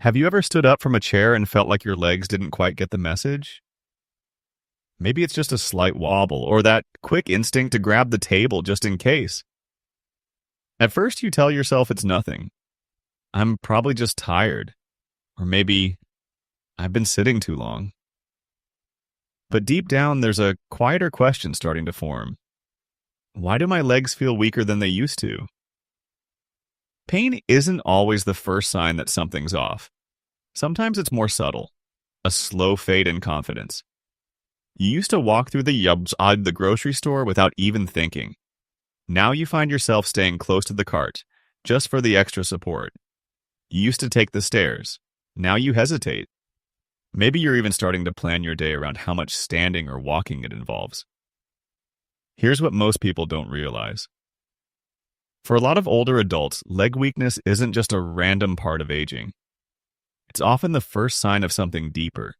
Have you ever stood up from a chair and felt like your legs didn't quite get the message? Maybe it's just a slight wobble or that quick instinct to grab the table just in case. At first, you tell yourself it's nothing. I'm probably just tired. Or maybe I've been sitting too long. But deep down, there's a quieter question starting to form. Why do my legs feel weaker than they used to? Pain isn't always the first sign that something's off. Sometimes it's more subtle, a slow fade in confidence. You used to walk through the grocery store without even thinking. Now you find yourself staying close to the cart, just for the extra support. You used to take the stairs. Now you hesitate. Maybe you're even starting to plan your day around how much standing or walking it involves. Here's what most people don't realize. For a lot of older adults, leg weakness isn't just a random part of aging. It's often the first sign of something deeper.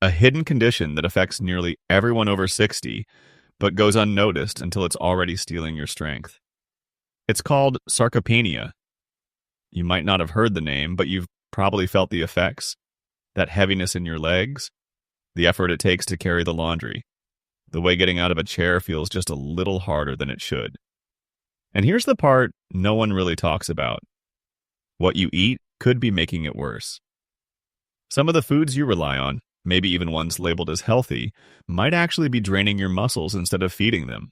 A hidden condition that affects nearly everyone over 60, but goes unnoticed until it's already stealing your strength. It's called sarcopenia. You might not have heard the name, but you've probably felt the effects. That heaviness in your legs, the effort it takes to carry the laundry, the way getting out of a chair feels just a little harder than it should. And here's the part no one really talks about. What you eat could be making it worse. Some of the foods you rely on, maybe even ones labeled as healthy, might actually be draining your muscles instead of feeding them.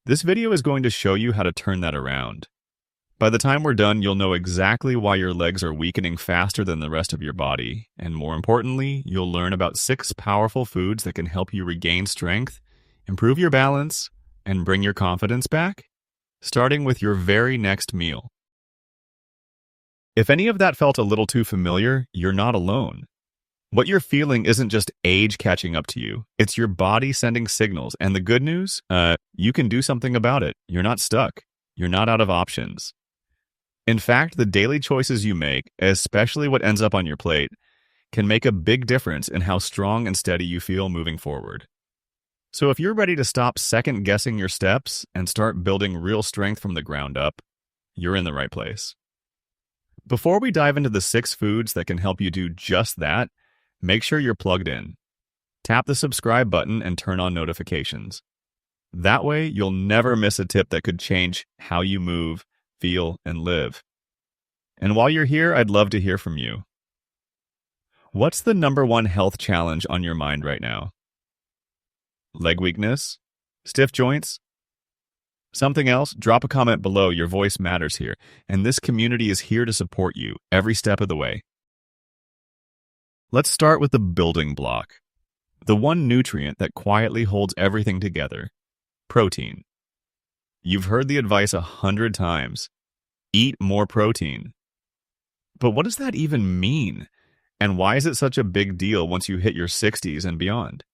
This video is going to show you how to turn that around. By the time we're done, you'll know exactly why your legs are weakening faster than the rest of your body, and more importantly, you'll learn about 6 powerful foods that can help you regain strength, improve your balance, and bring your confidence back, starting with your very next meal. If any of that felt a little too familiar, you're not alone. What you're feeling isn't just age catching up to you, it's your body sending signals, and the good news, you can do something about it. You're not stuck. You're not out of options. In fact, the daily choices you make, especially what ends up on your plate, can make a big difference in how strong and steady you feel moving forward. So if you're ready to stop second-guessing your steps and start building real strength from the ground up, you're in the right place. Before we dive into the 6 foods that can help you do just that, make sure you're plugged in. Tap the subscribe button and turn on notifications. That way, you'll never miss a tip that could change how you move, feel, and live. And while you're here, I'd love to hear from you. What's the number one health challenge on your mind right now? Leg weakness? Stiff joints? Something else? Drop a comment below. Your voice matters here, and this community is here to support you every step of the way. Let's start with the building block. The one nutrient that quietly holds everything together. Protein. You've heard the advice 100 times. Eat more protein. But what does that even mean? And why is it such a big deal once you hit your 60s and beyond?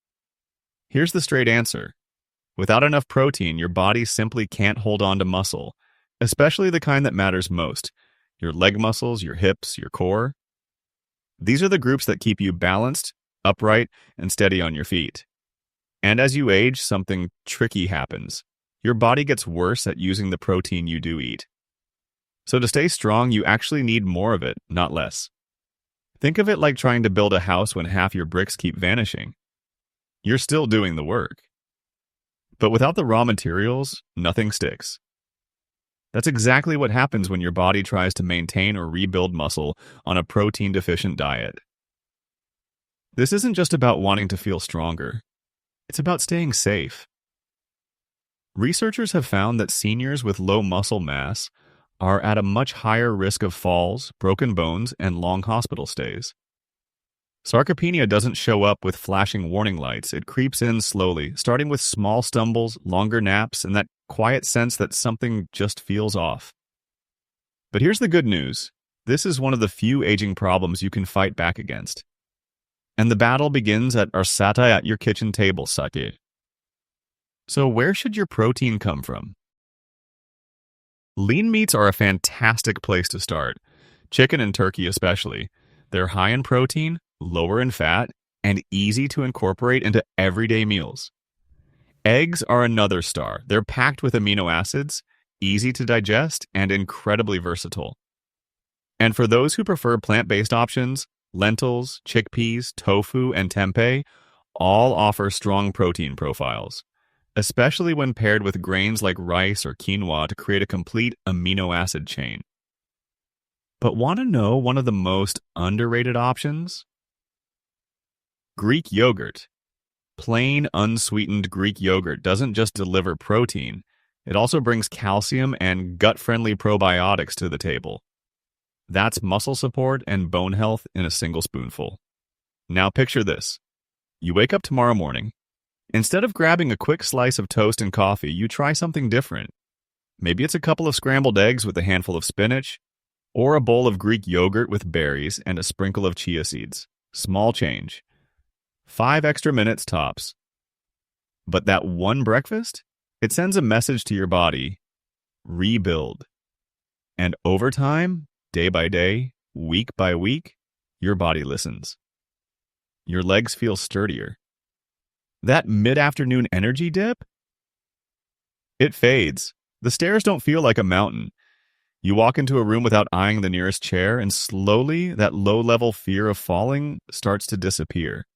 Here's the straight answer. Without enough protein, your body simply can't hold on to muscle, especially the kind that matters most. Your leg muscles, your hips, your core. These are the groups that keep you balanced, upright, and steady on your feet. And as you age, something tricky happens. Your body gets worse at using the protein you do eat. So to stay strong, you actually need more of it, not less. Think of it like trying to build a house when half your bricks keep vanishing. You're still doing the work. But without the raw materials, nothing sticks. That's exactly what happens when your body tries to maintain or rebuild muscle on a protein-deficient diet. This isn't just about wanting to feel stronger. It's about staying safe. Researchers have found that seniors with low muscle mass are at a much higher risk of falls, broken bones, and long hospital stays. Sarcopenia doesn't show up with flashing warning lights. It creeps in slowly, starting with small stumbles, longer naps, and that quiet sense that something just feels off. But here's the good news. This is one of the few aging problems you can fight back against. And the battle begins at Arsata at your kitchen table, Sake. So where should your protein come from? Lean meats are a fantastic place to start. Chicken and turkey especially. They're high in protein, lower in fat, and easy to incorporate into everyday meals. Eggs are another star. They're packed with amino acids, easy to digest, and incredibly versatile. And for those who prefer plant-based options, lentils, chickpeas, tofu, and tempeh all offer strong protein profiles, especially when paired with grains like rice or quinoa to create a complete amino acid chain. But want to know one of the most underrated options? Greek yogurt. Plain, unsweetened Greek yogurt doesn't just deliver protein, it also brings calcium and gut-friendly probiotics to the table. That's muscle support and bone health in a single spoonful. Now picture this. You wake up tomorrow morning. Instead of grabbing a quick slice of toast and coffee, you try something different. Maybe it's a couple of scrambled eggs with a handful of spinach, or a bowl of Greek yogurt with berries and a sprinkle of chia seeds. Small change. 5 extra minutes tops. But that one breakfast, it sends a message to your body: rebuild. And over time, day by day, week by week, your body listens. Your legs feel sturdier. That mid-afternoon energy dip? It fades. The stairs don't feel like a mountain. You walk into a room without eyeing the nearest chair, and slowly that low-level fear of falling starts to disappear.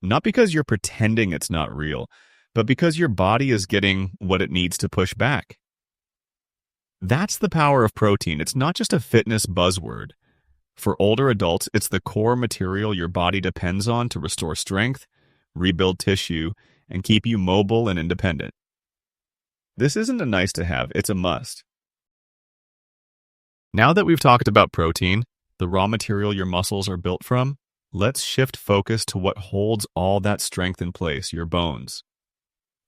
Not because you're pretending it's not real, but because your body is getting what it needs to push back. That's the power of protein. It's not just a fitness buzzword. For older adults, it's the core material your body depends on to restore strength, rebuild tissue, and keep you mobile and independent. This isn't a nice to have, it's a must. Now that we've talked about protein, the raw material your muscles are built from, let's shift focus to what holds all that strength in place, your bones.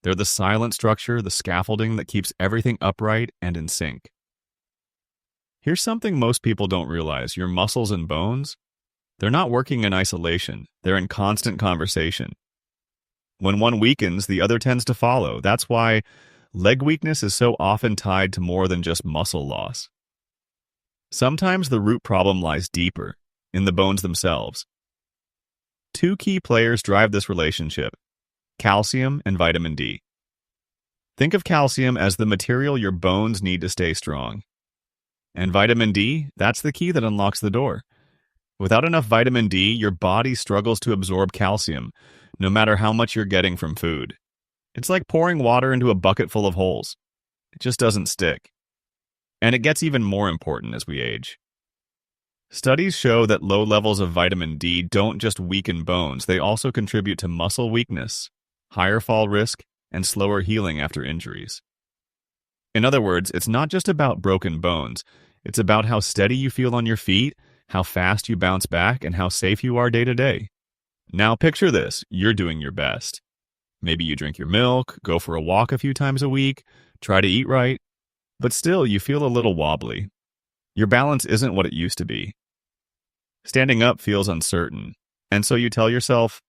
They're the silent structure, the scaffolding that keeps everything upright and in sync. Here's something most people don't realize. Your muscles and bones, they're not working in isolation. They're in constant conversation. When one weakens, the other tends to follow. That's why leg weakness is so often tied to more than just muscle loss. Sometimes the root problem lies deeper, in the bones themselves. 2 key players drive this relationship: calcium and vitamin D. Think of calcium as the material your bones need to stay strong. And vitamin D, that's the key that unlocks the door. Without enough vitamin D, your body struggles to absorb calcium, no matter how much you're getting from food. It's like pouring water into a bucket full of holes. It just doesn't stick. And it gets even more important as we age. Studies show that low levels of vitamin D don't just weaken bones, they also contribute to muscle weakness, higher fall risk, and slower healing after injuries. In other words, it's not just about broken bones, it's about how steady you feel on your feet, how fast you bounce back, and how safe you are day to day. Now picture this, you're doing your best. Maybe you drink your milk, go for a walk a few times a week, try to eat right, but still you feel a little wobbly. Your balance isn't what it used to be. Standing up feels uncertain, and so you tell yourself,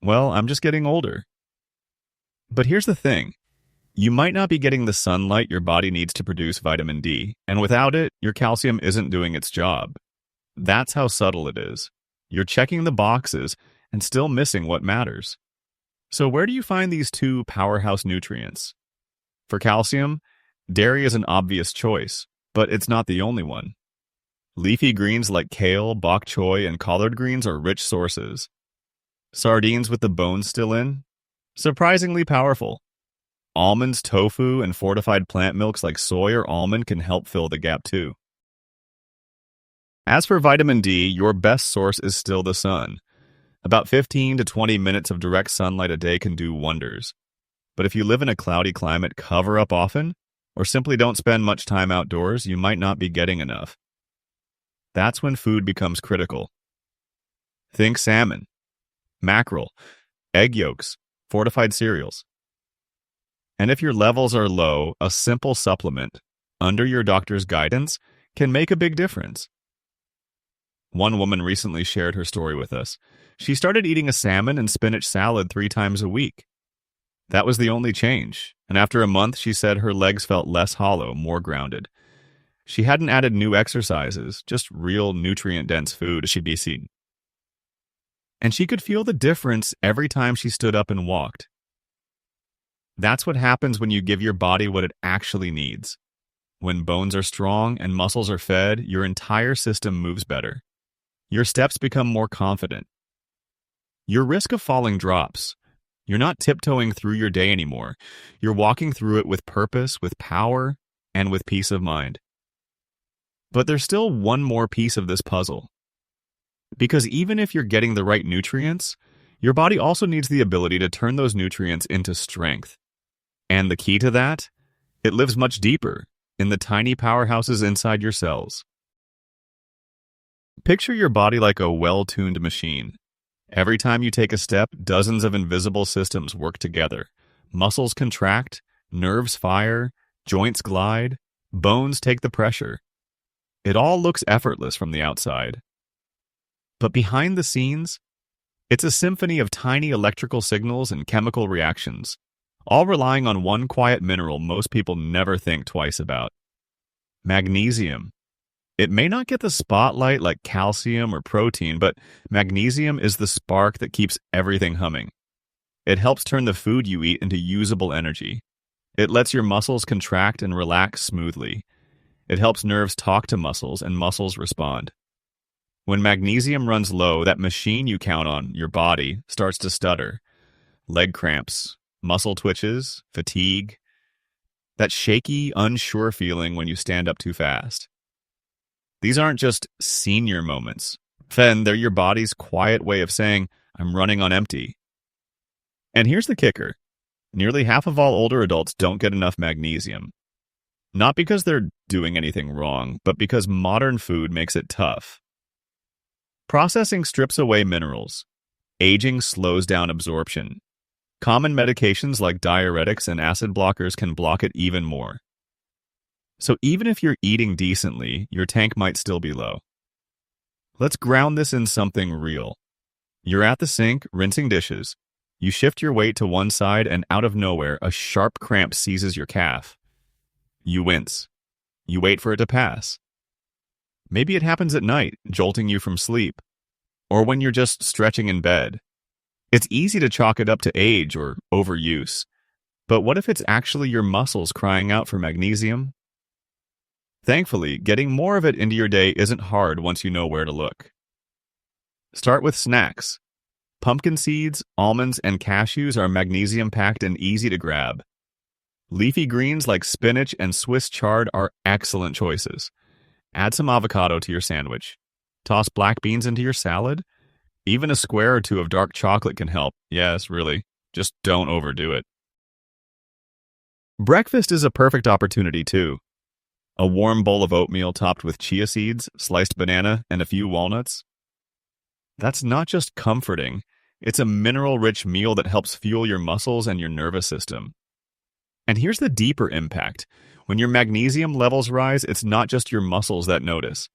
well, I'm just getting older. But here's the thing. You might not be getting the sunlight your body needs to produce vitamin D, and without it, your calcium isn't doing its job. That's how subtle it is. You're checking the boxes and still missing what matters. So where do you find these 2 powerhouse nutrients? For calcium, dairy is an obvious choice, but it's not the only one. Leafy greens like kale, bok choy, and collard greens are rich sources. Sardines with the bones still in? Surprisingly powerful. Almonds, tofu, and fortified plant milks like soy or almond can help fill the gap too. As for vitamin D, your best source is still the sun. About 15 to 20 minutes of direct sunlight a day can do wonders. But if you live in a cloudy climate, cover up often, or simply don't spend much time outdoors, you might not be getting enough. That's when food becomes critical. Think salmon, mackerel, egg yolks, fortified cereals. And if your levels are low, a simple supplement, under your doctor's guidance, can make a big difference. One woman recently shared her story with us. She started eating a salmon and spinach salad 3 times a week. That was the only change, and after a month, she said her legs felt less hollow, more grounded. She hadn't added new exercises, just real nutrient-dense food she'd be eating. And she could feel the difference every time she stood up and walked. That's what happens when you give your body what it actually needs. When bones are strong and muscles are fed, your entire system moves better. Your steps become more confident. Your risk of falling drops. You're not tiptoeing through your day anymore. You're walking through it with purpose, with power, and with peace of mind. But there's still one more piece of this puzzle. Because even if you're getting the right nutrients, your body also needs the ability to turn those nutrients into strength. And the key to that? It lives much deeper, in the tiny powerhouses inside your cells. Picture your body like a well-tuned machine. Every time you take a step, dozens of invisible systems work together. Muscles contract, nerves fire, joints glide, bones take the pressure. It all looks effortless from the outside. But behind the scenes, it's a symphony of tiny electrical signals and chemical reactions, all relying on one quiet mineral most people never think twice about: magnesium. It may not get the spotlight like calcium or protein, but magnesium is the spark that keeps everything humming. It helps turn the food you eat into usable energy. It lets your muscles contract and relax smoothly. It helps nerves talk to muscles and muscles respond. When magnesium runs low, that machine you count on, your body, starts to stutter. Leg cramps, muscle twitches, fatigue. That shaky, unsure feeling when you stand up too fast. These aren't just senior moments. They're your body's quiet way of saying, I'm running on empty. And here's the kicker. Nearly half of all older adults don't get enough magnesium. Not because they're doing anything wrong, but because modern food makes it tough. Processing strips away minerals. Aging slows down absorption. Common medications like diuretics and acid blockers can block it even more. So even if you're eating decently, your tank might still be low. Let's ground this in something real. You're at the sink, rinsing dishes. You shift your weight to one side and out of nowhere, a sharp cramp seizes your calf. You wince. You wait for it to pass. Maybe it happens at night, jolting you from sleep, or when you're just stretching in bed. It's easy to chalk it up to age or overuse. But what if it's actually your muscles crying out for magnesium? Thankfully, getting more of it into your day isn't hard once you know where to look. Start with snacks. Pumpkin seeds, almonds, and cashews are magnesium-packed and easy to grab. Leafy greens like spinach and Swiss chard are excellent choices. Add some avocado to your sandwich. Toss black beans into your salad. Even a square or two of dark chocolate can help. Yes, really. Just don't overdo it. Breakfast is a perfect opportunity, too. A warm bowl of oatmeal topped with chia seeds, sliced banana, and a few walnuts. That's not just comforting. It's a mineral-rich meal that helps fuel your muscles and your nervous system. And here's the deeper impact. When your magnesium levels rise, it's not just your muscles that notice.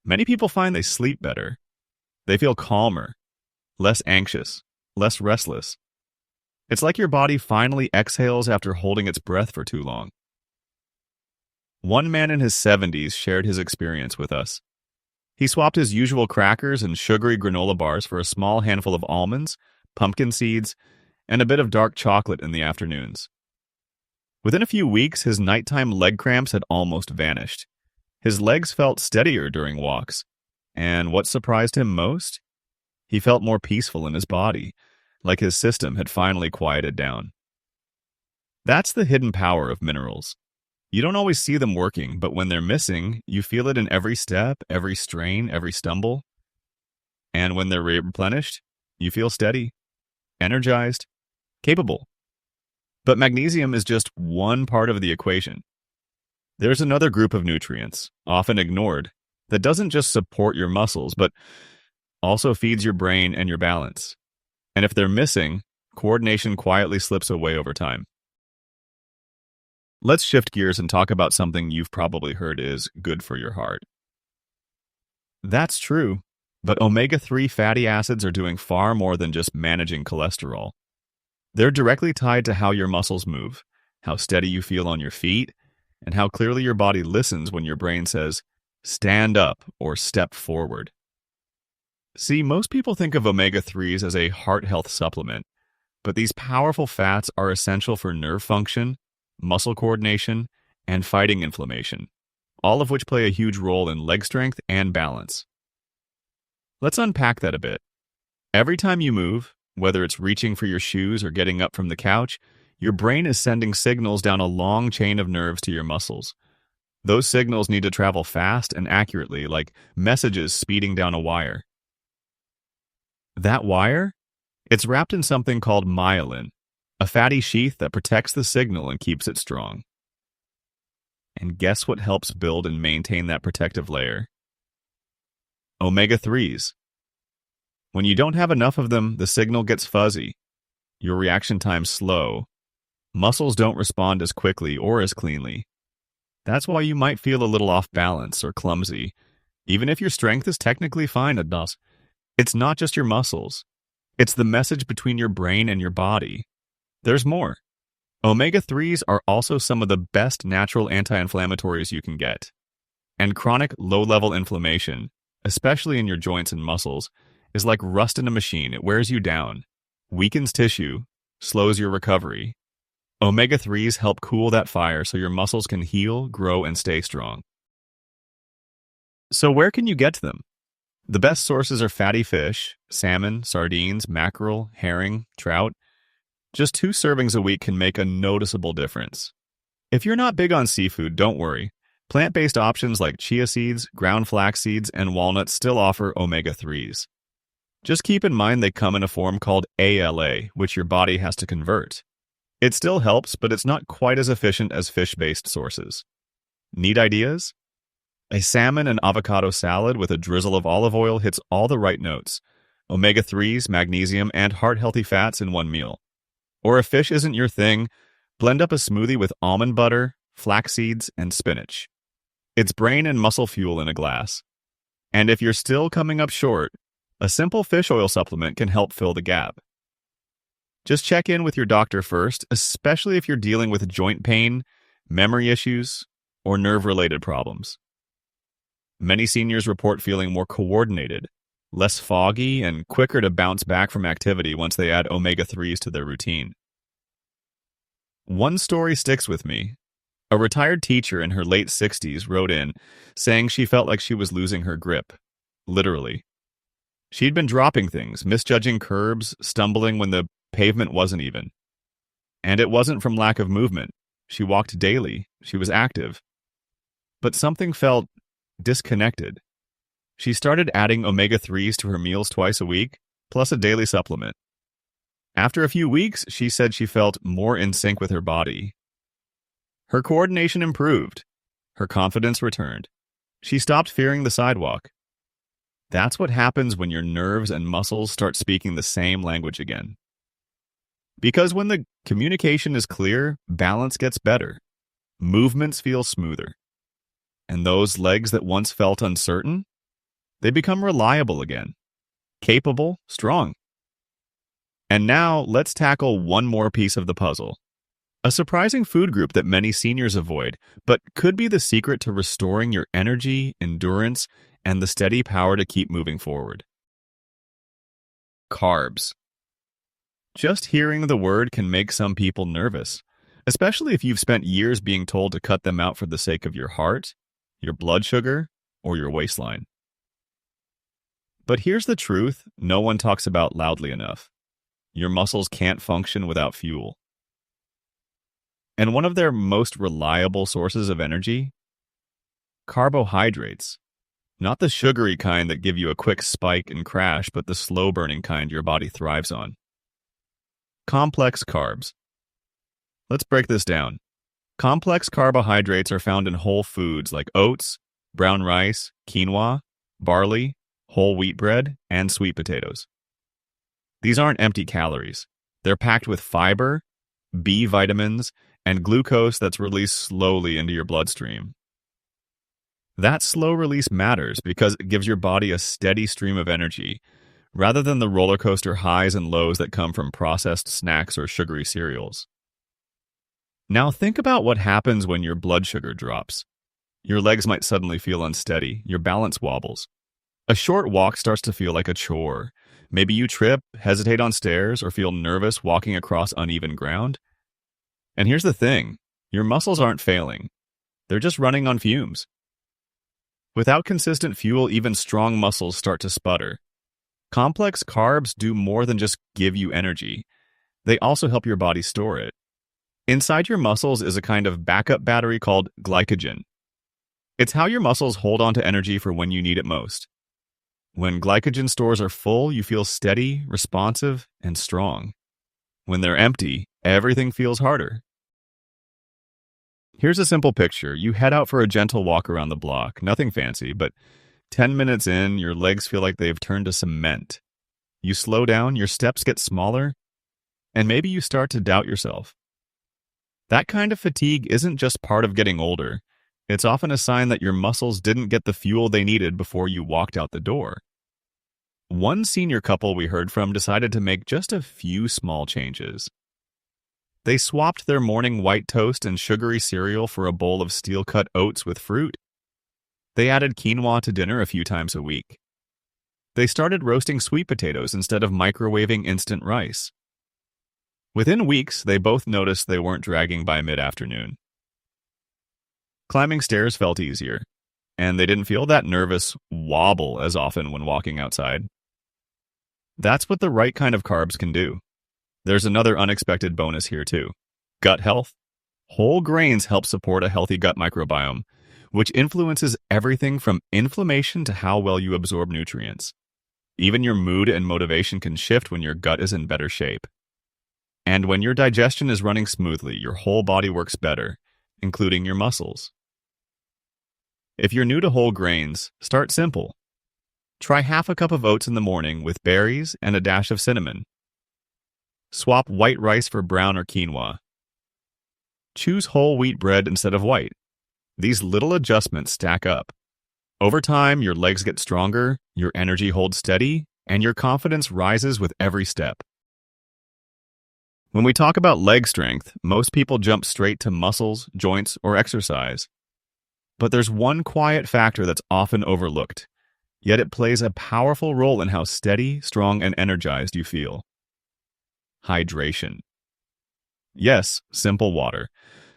Many people find they sleep better. They feel calmer, less anxious, less restless. It's like your body finally exhales after holding its breath for too long. One man in his 70s shared his experience with us. He swapped his usual crackers and sugary granola bars for a small handful of almonds, pumpkin seeds, and a bit of dark chocolate in the afternoons. Within a few weeks, his nighttime leg cramps had almost vanished. His legs felt steadier during walks. And what surprised him most? He felt more peaceful in his body, like his system had finally quieted down. That's the hidden power of minerals. You don't always see them working, but when they're missing, you feel it in every step, every strain, every stumble. And when they're replenished, you feel steady, energized, capable. But magnesium is just one part of the equation. There's another group of nutrients, often ignored, that doesn't just support your muscles, but also feeds your brain and your balance. And if they're missing, coordination quietly slips away over time. Let's shift gears and talk about something you've probably heard is good for your heart. That's true, but omega-3 fatty acids are doing far more than just managing cholesterol. They're directly tied to how your muscles move, how steady you feel on your feet, and how clearly your body listens when your brain says, stand up or step forward. See, most people think of omega-3s as a heart health supplement, but these powerful fats are essential for nerve function, muscle coordination, and fighting inflammation, all of which play a huge role in leg strength and balance. Let's unpack that a bit. Every time you move, whether it's reaching for your shoes or getting up from the couch, your brain is sending signals down a long chain of nerves to your muscles. Those signals need to travel fast and accurately, like messages speeding down a wire. That wire? It's wrapped in something called myelin, a fatty sheath that protects the signal and keeps it strong. And guess what helps build and maintain that protective layer? Omega-3s. When you don't have enough of them, the signal gets fuzzy. Your reaction time's slow. Muscles don't respond as quickly or as cleanly. That's why you might feel a little off balance or clumsy, even if your strength is technically fine at DOS. It's not just your muscles. It's the message between your brain and your body. There's more. Omega-3s are also some of the best natural anti-inflammatories you can get. And chronic low-level inflammation, especially in your joints and muscles, is like rust in a machine. It wears you down, weakens tissue, slows your recovery. Omega-3s help cool that fire so your muscles can heal, grow, and stay strong. So where can you get them? The best sources are fatty fish, salmon, sardines, mackerel, herring, trout. Just 2 servings a week can make a noticeable difference. If you're not big on seafood, don't worry. Plant-based options like chia seeds, ground flax seeds, and walnuts still offer omega-3s. Just keep in mind they come in a form called ALA, which your body has to convert. It still helps, but it's not quite as efficient as fish-based sources. Need ideas? A salmon and avocado salad with a drizzle of olive oil hits all the right notes. Omega-3s, magnesium, and heart-healthy fats in one meal. Or if fish isn't your thing, blend up a smoothie with almond butter, flax seeds, and spinach. It's brain and muscle fuel in a glass. And if you're still coming up short, a simple fish oil supplement can help fill the gap. Just check in with your doctor first, especially if you're dealing with joint pain, memory issues, or nerve-related problems. Many seniors report feeling more coordinated, less foggy, and quicker to bounce back from activity once they add omega-3s to their routine. One story sticks with me. A retired teacher in her late 60s wrote in, saying she felt like she was losing her grip, literally. She'd been dropping things, misjudging curbs, stumbling when the pavement wasn't even. And it wasn't from lack of movement. She walked daily. She was active. But something felt disconnected. She started adding omega-3s to her meals twice a week, plus a daily supplement. After a few weeks, she said she felt more in sync with her body. Her coordination improved. Her confidence returned. She stopped fearing the sidewalk. That's what happens when your nerves and muscles start speaking the same language again. Because when the communication is clear, balance gets better. Movements feel smoother. And those legs that once felt uncertain, they become reliable again. Capable, strong. And now, let's tackle one more piece of the puzzle. A surprising food group that many seniors avoid, but could be the secret to restoring your energy, endurance, and the steady power to keep moving forward. Carbs. Just hearing the word can make some people nervous, especially if you've spent years being told to cut them out for the sake of your heart, your blood sugar, or your waistline. But here's the truth no one talks about loudly enough. Your muscles can't function without fuel. And one of their most reliable sources of energy? Carbohydrates. Not the sugary kind that give you a quick spike and crash, but the slow-burning kind your body thrives on. Complex carbs. Let's break this down. Complex carbohydrates are found in whole foods like oats, brown rice, quinoa, barley, whole wheat bread, and sweet potatoes. These aren't empty calories. They're packed with fiber, B vitamins, and glucose that's released slowly into your bloodstream. That slow release matters because it gives your body a steady stream of energy, rather than the roller coaster highs and lows that come from processed snacks or sugary cereals. Now think about what happens when your blood sugar drops. Your legs might suddenly feel unsteady, your balance wobbles. A short walk starts to feel like a chore. Maybe you trip, hesitate on stairs, or feel nervous walking across uneven ground. And here's the thing, your muscles aren't failing. They're just running on fumes. Without consistent fuel, even strong muscles start to sputter. Complex carbs do more than just give you energy. They also help your body store it. Inside your muscles is a kind of backup battery called glycogen. It's how your muscles hold on to energy for when you need it most. When glycogen stores are full, you feel steady, responsive, and strong. When they're empty, everything feels harder. Here's a simple picture. You head out for a gentle walk around the block. Nothing fancy, but 10 minutes in, your legs feel like they've turned to cement. You slow down, your steps get smaller, and maybe you start to doubt yourself. That kind of fatigue isn't just part of getting older. It's often a sign that your muscles didn't get the fuel they needed before you walked out the door. One senior couple we heard from decided to make just a few small changes. They swapped their morning white toast and sugary cereal for a bowl of steel-cut oats with fruit. They added quinoa to dinner a few times a week. They started roasting sweet potatoes instead of microwaving instant rice. Within weeks, they both noticed they weren't dragging by mid-afternoon. Climbing stairs felt easier, and they didn't feel that nervous wobble as often when walking outside. That's what the right kind of carbs can do. There's another unexpected bonus here too. Gut health. Whole grains help support a healthy gut microbiome, which influences everything from inflammation to how well you absorb nutrients. Even your mood and motivation can shift when your gut is in better shape. And when your digestion is running smoothly, your whole body works better, including your muscles. If you're new to whole grains, start simple. Try half a cup of oats in the morning with berries and a dash of cinnamon. Swap white rice for brown or quinoa. Choose whole wheat bread instead of white. These little adjustments stack up. Over time, your legs get stronger, your energy holds steady, and your confidence rises with every step. When we talk about leg strength, most people jump straight to muscles, joints, or exercise. But there's one quiet factor that's often overlooked, yet it plays a powerful role in how steady, strong, and energized you feel. Hydration. Yes, simple water.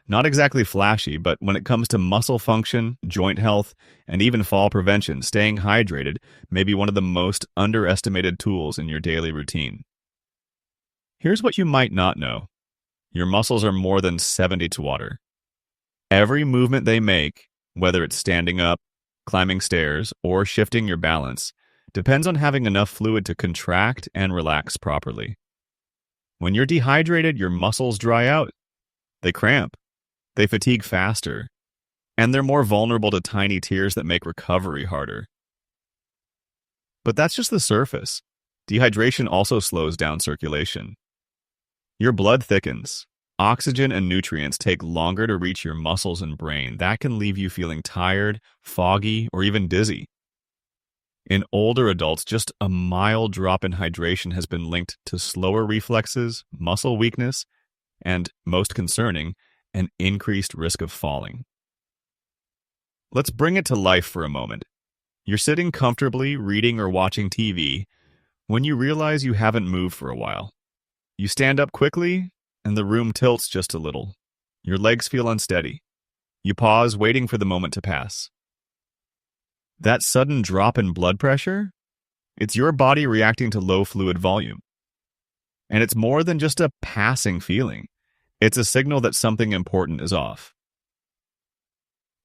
Not exactly flashy, but when it comes to muscle function, joint health, and even fall prevention, staying hydrated may be one of the most underestimated tools in your daily routine. Here's what you might not know. Your muscles are more than 70 to water. Every movement they make, whether it's standing up, climbing stairs, or shifting your balance, depends on having enough fluid to contract and relax properly. When you're dehydrated, your muscles dry out. They cramp. They fatigue faster. And they're more vulnerable to tiny tears that make recovery harder. But that's just the surface. Dehydration also slows down circulation. Your blood thickens. Oxygen and nutrients take longer to reach your muscles and brain. That can leave you feeling tired, foggy, or even dizzy. In older adults, just a mild drop in hydration has been linked to slower reflexes, muscle weakness, and, most concerning, an increased risk of falling. Let's bring it to life for a moment. You're sitting comfortably, reading or watching TV, when you realize you haven't moved for a while. You stand up quickly, and the room tilts just a little. Your legs feel unsteady. You pause, waiting for the moment to pass. That sudden drop in blood pressure? It's your body reacting to low fluid volume. And it's more than just a passing feeling. It's a signal that something important is off.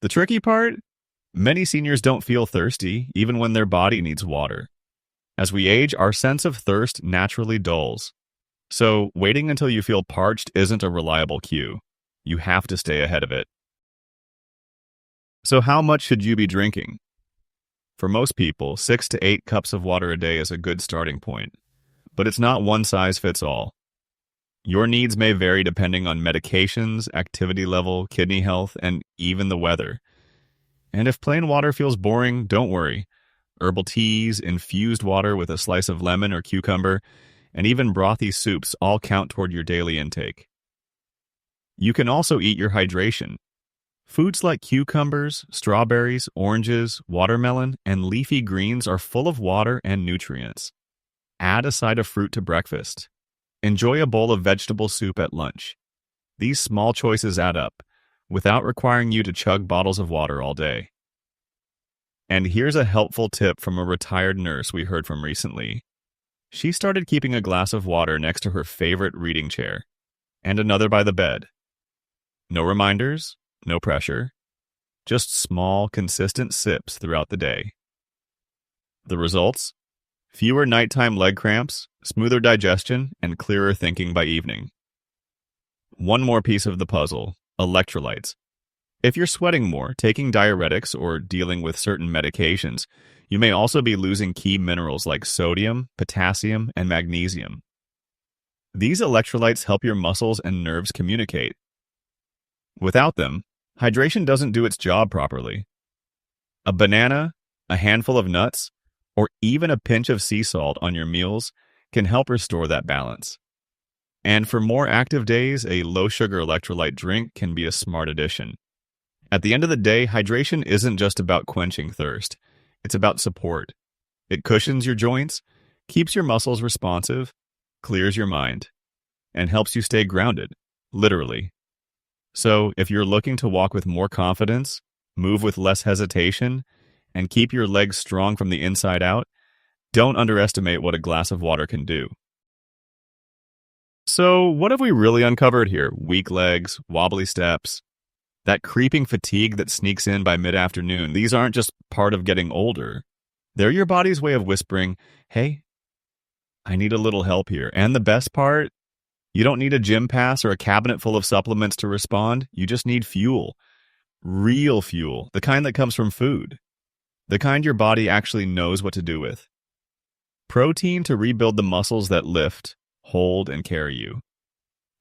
The tricky part? Many seniors don't feel thirsty, even when their body needs water. As we age, our sense of thirst naturally dulls. So, waiting until you feel parched isn't a reliable cue. You have to stay ahead of it. So how much should you be drinking? For most people, 6 to 8 cups of water a day is a good starting point. But it's not one size fits all. Your needs may vary depending on medications, activity level, kidney health, and even the weather. And if plain water feels boring, don't worry. Herbal teas, infused water with a slice of lemon or cucumber, and even brothy soups all count toward your daily intake. You can also eat your hydration. Foods like cucumbers, strawberries, oranges, watermelon, and leafy greens are full of water and nutrients. Add a side of fruit to breakfast. Enjoy a bowl of vegetable soup at lunch. These small choices add up. without requiring you to chug bottles of water all day. And here's a helpful tip from a retired nurse we heard from recently. She started keeping a glass of water next to her favorite reading chair, and another by the bed. No reminders, no pressure, just small, consistent sips throughout the day. The results? Fewer nighttime leg cramps, smoother digestion, and clearer thinking by evening. One more piece of the puzzle: electrolytes. If you're sweating more, taking diuretics, or dealing with certain medications, you may also be losing key minerals like sodium, potassium, and magnesium. These electrolytes help your muscles and nerves communicate. Without them, hydration doesn't do its job properly. A banana, a handful of nuts, or even a pinch of sea salt on your meals can help restore that balance. And for more active days, a low-sugar electrolyte drink can be a smart addition. At the end of the day, hydration isn't just about quenching thirst. It's about support. It cushions your joints, keeps your muscles responsive, clears your mind, and helps you stay grounded, literally. So, if you're looking to walk with more confidence, move with less hesitation, and keep your legs strong from the inside out, don't underestimate what a glass of water can do. So, what have we really uncovered here? Weak legs, wobbly steps, that creeping fatigue that sneaks in by mid-afternoon. These aren't just part of getting older. They're your body's way of whispering, hey, I need a little help here. And the best part, you don't need a gym pass or a cabinet full of supplements to respond. You just need fuel. Real fuel, the kind that comes from food. The kind your body actually knows what to do with. Protein to rebuild the muscles that lift, hold, and carry you.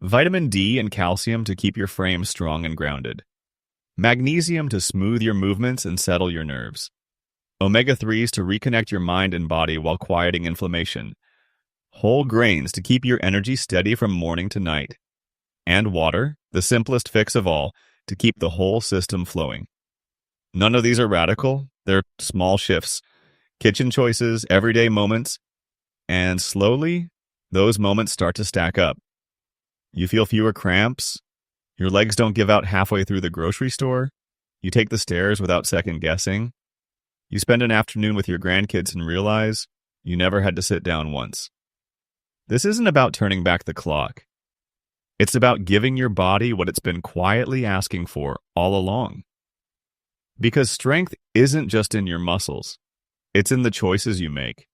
Vitamin D and calcium to keep your frame strong and grounded. Magnesium to smooth your movements and settle your nerves. Omega-3s to reconnect your mind and body while quieting inflammation. Whole grains to keep your energy steady from morning to night. And water, the simplest fix of all, to keep the whole system flowing. None of these are radical. They're small shifts, kitchen choices, everyday moments, and slowly, those moments start to stack up. You feel fewer cramps. Your legs don't give out halfway through the grocery store. You take the stairs without second guessing. You spend an afternoon with your grandkids and realize you never had to sit down once. This isn't about turning back the clock. It's about giving your body what it's been quietly asking for all along. Because strength isn't just in your muscles. It's in the choices you make.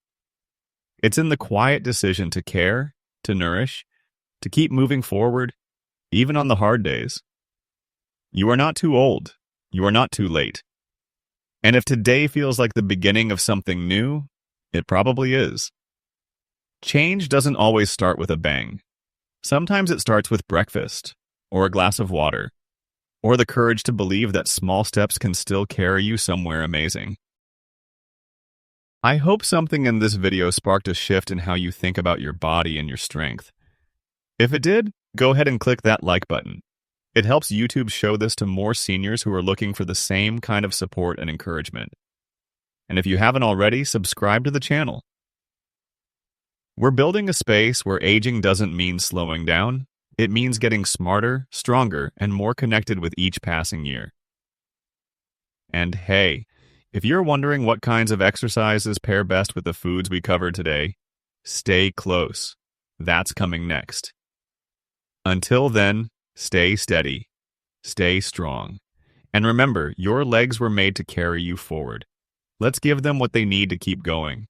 It's in the quiet decision to care, to nourish, to keep moving forward, even on the hard days. You are not too old. You are not too late. And if today feels like the beginning of something new, it probably is. Change doesn't always start with a bang. Sometimes it starts with breakfast, or a glass of water, or the courage to believe that small steps can still carry you somewhere amazing. I hope something in this video sparked a shift in how you think about your body and your strength. If it did, go ahead and click that like button. It helps YouTube show this to more seniors who are looking for the same kind of support and encouragement. And if you haven't already, subscribe to the channel. We're building a space where aging doesn't mean slowing down. It means getting smarter, stronger, and more connected with each passing year. And hey, if you're wondering what kinds of exercises pair best with the foods we covered today, stay close. That's coming next. Until then, stay steady, stay strong, and remember, your legs were made to carry you forward. Let's give them what they need to keep going.